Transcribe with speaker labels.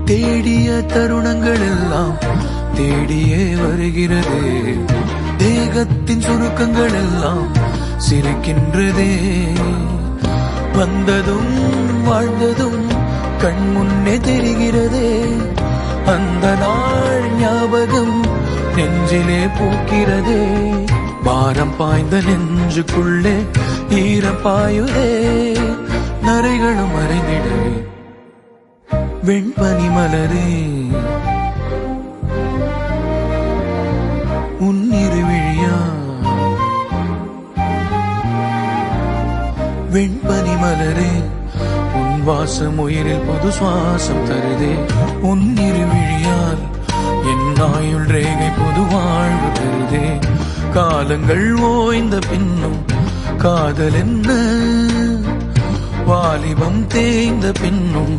Speaker 1: தேடிய தருணங்கள் எல்லாம் தேடியே வருகிறது. தேகத்தின் சுருக்கங்கள் எல்லாம் சிரிக்கின்றதே. வந்ததும் வாழ்ந்ததும் கண் முன்னே தெரிகிறதே. அந்த நாள் ஞாபகம் நெஞ்சிலே பூக்கிறதே. பாரம் பாய்ந்த நெஞ்சுக்குள்ளே ஈரம் பாயுதே. நரைகளும் மறைந்திடவே வெண்பனி மலரே உன்னிரு விழியா. வெண்பனி மலரே உன் வாசம் உயிரில் புது சுவாசம் தருதே. உன்னிரு விழியால் என் ஆயுள் ரேகை புது வாழ்வு தருதே. காலங்கள் ஓய்ந்த பின்னும் காதல் என்ன, வாலிபம் தேய்ந்த பின்னும்